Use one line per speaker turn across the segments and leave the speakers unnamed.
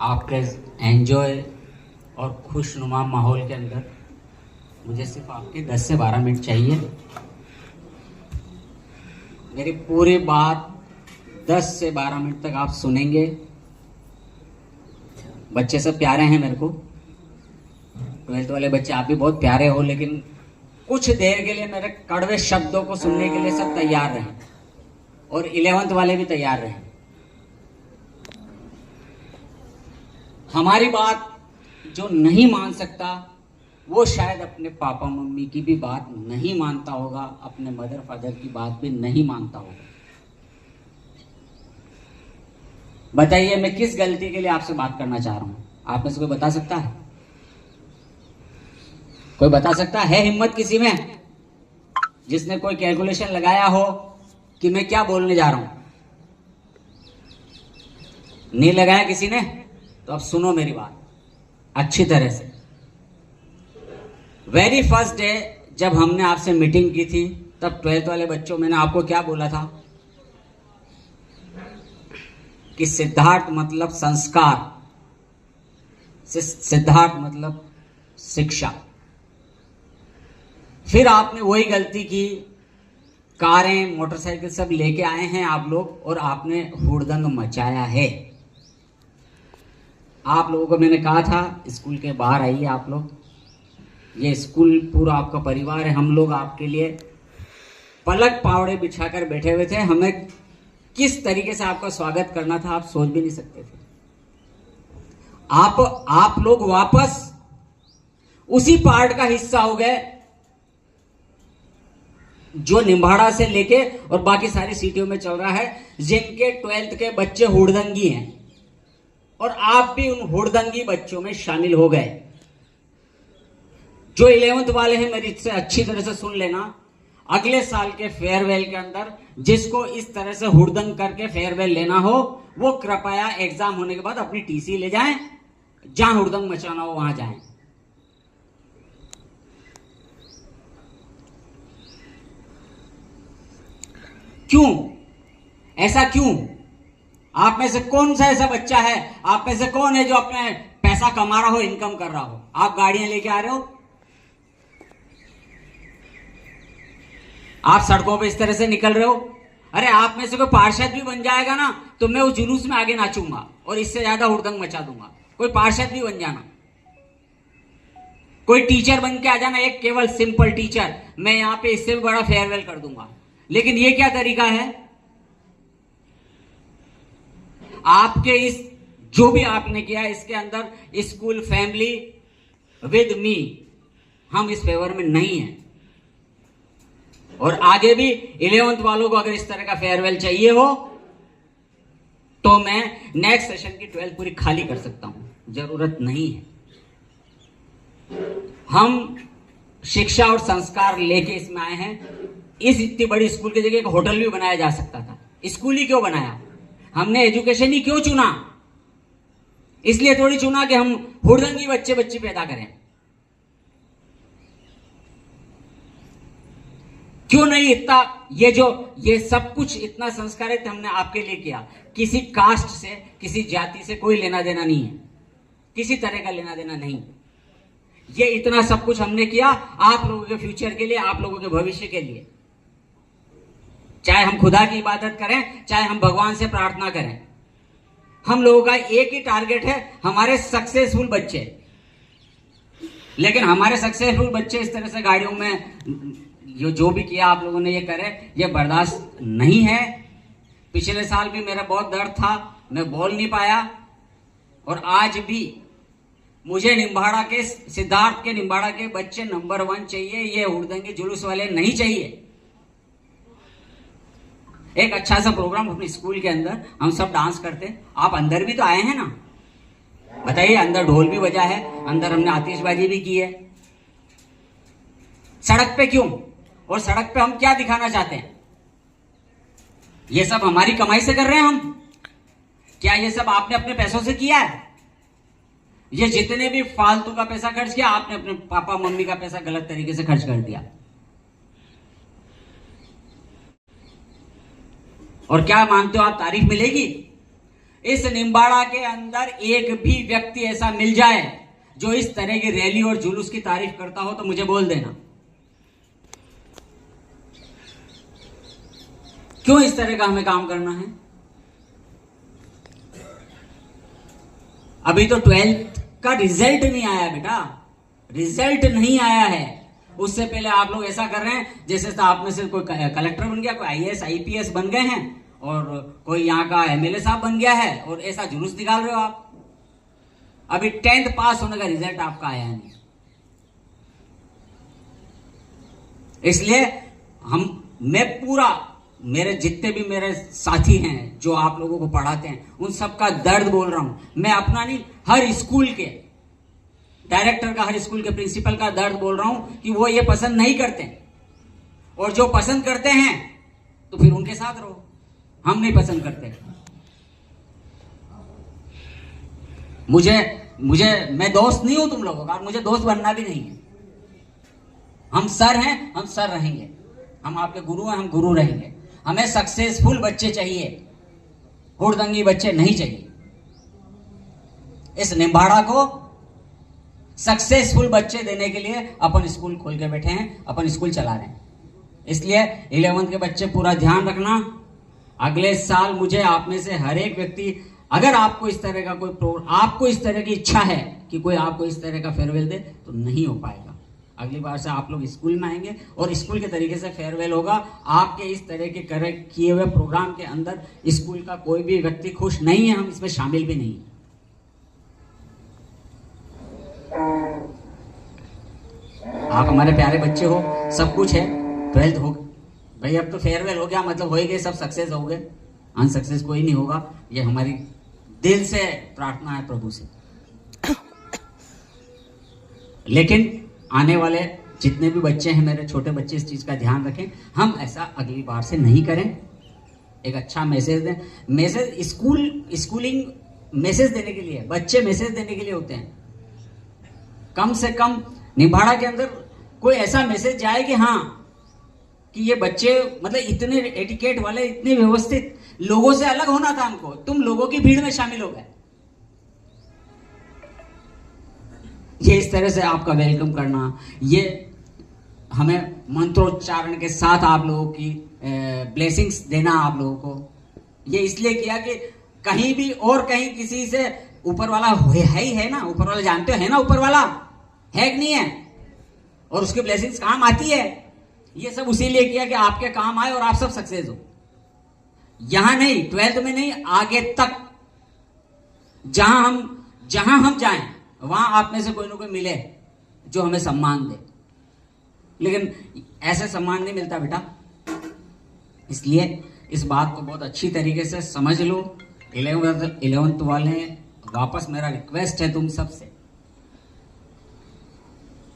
आपके एंजॉय और खुशनुमा माहौल के अंदर मुझे सिर्फ आपके 10 से 12 मिनट चाहिए। मेरी पूरी बात 10 से 12 मिनट तक आप सुनेंगे। बच्चे सब प्यारे हैं मेरे को, 12th वाले बच्चे आप भी बहुत प्यारे हो, लेकिन कुछ देर के लिए मेरे कड़वे शब्दों को सुनने के लिए सब तैयार रहें, और 11th वाले भी तैयार रहें। हमारी बात जो नहीं मान सकता वो शायद अपने पापा मम्मी की भी बात नहीं मानता होगा, अपने मदर फादर की बात भी नहीं मानता होगा। बताइए मैं किस गलती के लिए आपसे बात करना चाह रहा हूं? आप में से कोई बता सकता है? कोई बता सकता है हिम्मत किसी में जिसने कोई कैलकुलेशन लगाया हो कि मैं क्या बोलने जा रहा हूं? नहीं लगाया किसी ने? तो अब सुनो मेरी बात अच्छी तरह से। वेरी फर्स्ट डे जब हमने आपसे मीटिंग की थी, तब 12th वाले बच्चों मैंने आपको क्या बोला था कि सिद्धार्थ मतलब संस्कार, सिद्धार्थ मतलब शिक्षा। फिर आपने वही गलती की, कारें मोटरसाइकिल सब लेके आए हैं आप लोग और आपने हुड़दंग मचाया है। आप लोगों को मैंने कहा था स्कूल के बाहर आइए आप लोग, ये स्कूल पूरा आपका परिवार है, हम लोग आपके लिए पलक पावड़े बिछाकर बैठे हुए थे। हमें किस तरीके से आपका स्वागत करना था आप सोच भी नहीं सकते थे। आप लोग वापस उसी पार्ट का हिस्सा हो गए जो निम्बाड़ा से लेके और बाकी सारी सिटियों में चल रहा है, जिनके 12th के बच्चे हुड़दंगी हैं, और आप भी उन हुड़दंगी बच्चों में शामिल हो गए। जो 11th वाले हैं मेरी से अच्छी तरह से सुन लेना, अगले साल के फेयरवेल के अंदर जिसको इस तरह से हुड़दंग करके फेयरवेल लेना हो, वो कृपया एग्जाम होने के बाद अपनी टीसी ले जाएं, जहां हुड़दंग मचाना हो वहां जाएं। क्यों ऐसा क्यों? आप में से कौन सा ऐसा बच्चा है, आप में से कौन है जो अपने पैसा कमा रहा हो, इनकम कर रहा हो? आप गाड़ियां लेके आ रहे हो, आप सड़कों पे इस तरह से निकल रहे हो। अरे आप में से कोई पार्षद भी बन जाएगा ना, तो मैं उस जुलूस में आगे नाचूंगा और इससे ज्यादा हुड़दंग मचा दूंगा। कोई पार्षद भी बन जाना, कोई टीचर बन के आ जाना, एक केवल सिंपल टीचर, मैं यहां पे इससे भी बड़ा फेयरवेल कर दूंगा। लेकिन ये क्या तरीका है? आपके इस जो भी आपने किया इसके अंदर स्कूल फैमिली विद मी, हम इस फेवर में नहीं है। और आगे भी 11th वालों को अगर इस तरह का फेयरवेल चाहिए हो तो मैं नेक्स्ट सेशन की 12th पूरी खाली कर सकता हूं, जरूरत नहीं है। हम शिक्षा और संस्कार लेके इसमें आए हैं। इस इतनी बड़ी स्कूल की जगह एक होटल भी बनाया जा सकता था। स्कूल ही क्यों बनाया? हमने एजुकेशन ही क्यों चुना? इसलिए थोड़ी चुना कि हम हुड़दंगी बच्चे पैदा करें। क्यों नहीं इतना, ये सब कुछ इतना संस्कारित हमने आपके लिए किया। किसी कास्ट से, किसी जाति से कोई लेना देना नहीं है, किसी तरह का लेना देना नहीं। ये इतना सब कुछ हमने किया आप लोगों के फ्यूचर के लिए, आप लोगों के भविष्य के लिए। चाहे हम खुदा की इबादत करें, चाहे हम भगवान से प्रार्थना करें, हम लोगों का एक ही टारगेट है, हमारे सक्सेसफुल बच्चे। लेकिन हमारे सक्सेसफुल बच्चे इस तरह से गाड़ियों में जो भी किया आप लोगों ने ये करे, ये बर्दाश्त नहीं है। पिछले साल भी मेरा बहुत दर्द था, मैं बोल नहीं पाया, और आज भी मुझे निम्बाड़ा के, सिद्धार्थ के निम्बाड़ा के बच्चे नंबर 1 चाहिए। ये हुड़दंगी जुलूस वाले नहीं चाहिए। एक अच्छा सा प्रोग्राम अपने स्कूल के अंदर हम सब डांस करते, आप अंदर भी तो आए हैं ना, बताइए। अंदर ढोल भी बजा है, अंदर हमने आतिशबाजी भी की है। सड़क पे क्यों? और सड़क पे हम क्या दिखाना चाहते हैं? ये सब हमारी कमाई से कर रहे हैं हम? क्या ये सब आपने अपने पैसों से किया है? ये जितने भी फालतू का पैसा खर्च किया, आपने अपने पापा मम्मी का पैसा गलत तरीके से खर्च कर दिया। और क्या मानते हो आप तारीफ मिलेगी? इस निम्बाड़ा के अंदर एक भी व्यक्ति ऐसा मिल जाए जो इस तरह की रैली और जुलूस की तारीफ करता हो तो मुझे बोल देना। क्यों इस तरह का हमें काम करना है? अभी तो 12th का रिजल्ट नहीं आया बेटा, रिजल्ट नहीं आया है। उससे पहले आप लोग ऐसा कर रहे हैं जैसे आप में से कोई कलेक्टर बन गया, कोई आईएएस आईपीएस बन गए हैं और कोई यहाँ का एमएलए साहब बन गया है और ऐसा जुलूस निकाल रहे हो आप। अभी 10th पास होने का रिजल्ट आपका आया नहीं। इसलिए मैं पूरा, मेरे जितने भी मेरे साथी हैं जो आप लोगों को पढ़ाते हैं उन सबका दर्द बोल रहा हूं। मैं अपना नहीं, हर स्कूल के डायरेक्टर का, हर स्कूल के प्रिंसिपल का दर्द बोल रहा हूं कि वो ये पसंद नहीं करते, और जो पसंद करते हैं तो फिर उनके साथ रहो। हम नहीं पसंद करते। मैं दोस्त नहीं हूं तुम लोगों का, मुझे दोस्त बनना भी नहीं है। हम सर हैं, हम सर रहेंगे। हम आपके गुरु हैं, हम गुरु रहेंगे। हमें सक्सेसफुल बच्चे चाहिए, हुड़दंगी बच्चे नहीं चाहिए। इस निम्बाड़ा को सक्सेसफुल बच्चे देने के लिए अपन स्कूल खोल के बैठे हैं, अपन स्कूल चला रहे हैं। इसलिए 11th के बच्चे पूरा ध्यान रखना। अगले साल मुझे आप में से हर एक व्यक्ति, अगर आपको इस तरह का कोई आपको इस तरह की इच्छा है कि कोई आपको इस तरह का फेयरवेल दे, तो नहीं हो पाएगा। अगली बार से आप लोग स्कूल में आएंगे और स्कूल के तरीके से फेयरवेल होगा। आपके इस तरह के किए हुए प्रोग्राम के अंदर स्कूल का कोई भी व्यक्ति खुश नहीं है, हम इसमें शामिल भी नहीं है। आप हमारे प्यारे बच्चे हो, सब कुछ है। 12th हो भाई, अब तो फेयरवेल हो गया, मतलब हो ही गए, सब सक्सेस हो गए। अनसक्सेस कोई नहीं होगा, ये हमारी दिल से प्रार्थना है प्रभु से। लेकिन आने वाले जितने भी बच्चे हैं, मेरे छोटे बच्चे, इस चीज का ध्यान रखें, हम ऐसा अगली बार से नहीं करें। एक अच्छा मैसेज दें। मैसेज स्कूलिंग मैसेज देने के लिए, बच्चे मैसेज देने के लिए होते हैं। कम से कम निम्बाड़ा के अंदर कोई ऐसा मैसेज जाए कि हाँ, कि ये बच्चे मतलब इतने एटिकेट वाले, इतने व्यवस्थित, लोगों से अलग होना था हमको, तुम लोगों की भीड़ में शामिल हो गए। ये इस तरह से आपका वेलकम करना, ये हमें मंत्रोच्चारण के साथ आप लोगों की ब्लेसिंग्स देना आप लोगों को, ये इसलिए किया कि कहीं भी और कहीं किसी से ऊपर वाला है ही है ना, ऊपर वाला जानते हो है ना, ऊपर वाला है कि नहीं है, और उसकी ब्लेसिंग्स काम आती है। ये सब उसीलिए किया कि आपके काम आए और आप सब सक्सेस हो। यहां नहीं, 12th में नहीं, आगे तक जहां हम जाएं वहां आप में से कोई ना कोई मिले जो हमें सम्मान दे। लेकिन ऐसे सम्मान नहीं मिलता बेटा। इसलिए इस बात को बहुत अच्छी तरीके से समझ लो। 11th वाले, वापस मेरा रिक्वेस्ट है तुम सबसे,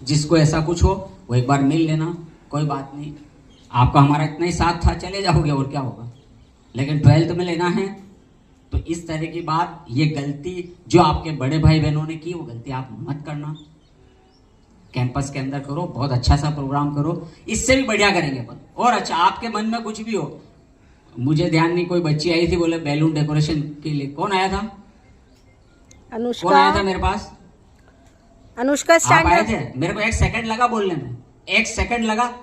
जिसको ऐसा कुछ हो वो एक बार मिल लेना, कोई बात नहीं। आपका हमारा इतना ही साथ था, चले जाओगे और क्या होगा। लेकिन 12th में लेना है तो इस तरह की बात, ये गलती जो आपके बड़े भाई बहनों ने की, वो गलती आप मत करना। कैंपस के अंदर करो, बहुत अच्छा सा प्रोग्राम करो, इससे भी बढ़िया करेंगे अपन। और अच्छा, आपके मन में कुछ भी हो, मुझे ध्यान नहीं, कोई बच्ची आई थी बोले बैलून डेकोरेशन के लिए, कौन आया था? अनुष्का। कौन आया था मेरे पास? अनुष्का आप आए थे। मेरे को 1 सेकंड लगा बोलने में, 1 सेकंड लगा,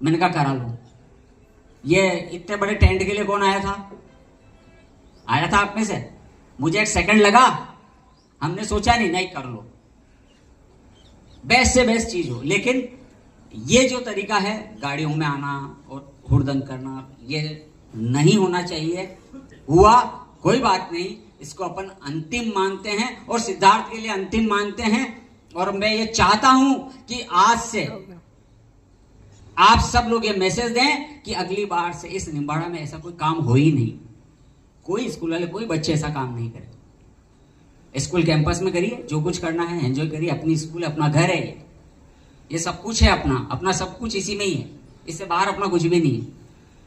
मैंने कहा करा लो। ये इतने बड़े टेंट के लिए कौन आया था? आया था आप में से? मुझे 1 सेकंड लगा, हमने सोचा नहीं कर लो, बेस्ट से बेस्ट चीज हो। लेकिन ये जो तरीका है गाड़ियों में आना और हुड़दंग करना, ये नहीं होना चाहिए। हुआ कोई बात नहीं, इसको अपन अंतिम मानते हैं और सिद्धार्थ के लिए अंतिम मानते हैं। और मैं ये चाहता हूं कि आज से आप सब लोग ये मैसेज दें कि अगली बार से इस निम्बाड़ा में ऐसा कोई काम हो ही नहीं। कोई स्कूल वाले, कोई बच्चे ऐसा काम नहीं करे। स्कूल कैंपस में करिए, जो कुछ करना है एंजॉय करिए, अपनी स्कूल अपना घर है, ये सब कुछ है अपना सब कुछ इसी में ही है। इससे बाहर अपना कुछ भी नहीं है।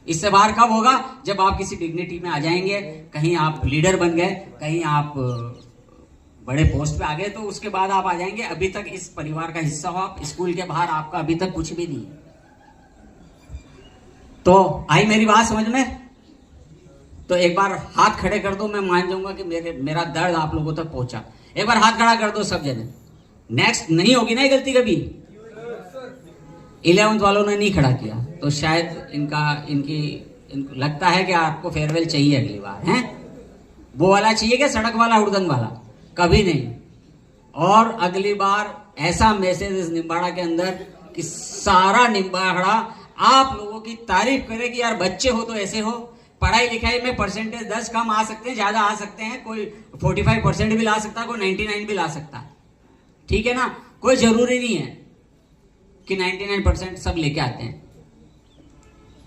इससे बाहर कब होगा? जब आप किसी डिग्निटी में आ जाएंगे, कहीं आप लीडर बन गए, कहीं आप बड़े पोस्ट पे आ गए, तो उसके बाद आप आ जाएंगे। अभी तक इस परिवार का हिस्सा हो आप, स्कूल के बाहर आपका अभी तक कुछ भी नहीं है। तो आई मेरी बात समझ में? तो एक बार हाथ खड़े कर दो, मैं मान जाऊंगा कि मेरा दर्द आप लोगों तक पहुंचा। एक बार हाथ खड़ा कर दो सब जने। नेक्स्ट नहीं होगी ना ये गलती कभी। 11th वालों ने नहीं खड़ा किया तो शायद इनको लगता है कि आपको फेयरवेल चाहिए अगली बार, हैं? वो वाला चाहिए क्या, सड़क वाला, हुड़दंग वाला? कभी नहीं। और अगली बार ऐसा मैसेज इस निम्बाड़ा के अंदर कि सारा निम्बाड़ा आप लोगों की तारीफ करे कि यार बच्चे हो तो ऐसे हो। पढ़ाई लिखाई में परसेंटेज 10 कम आ सकते हैं, ज्यादा आ सकते हैं, कोई 45% भी ला सकता है, कोई 99 भी ला सकता है, ठीक है ना? कोई जरूरी नहीं है कि 99% सब लेके आते हैं।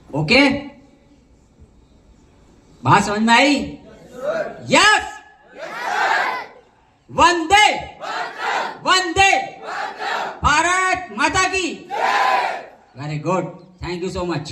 ओके, बात समझ में आई? यस। वंदे वंदे भारत माता की। Very good, thank you so much.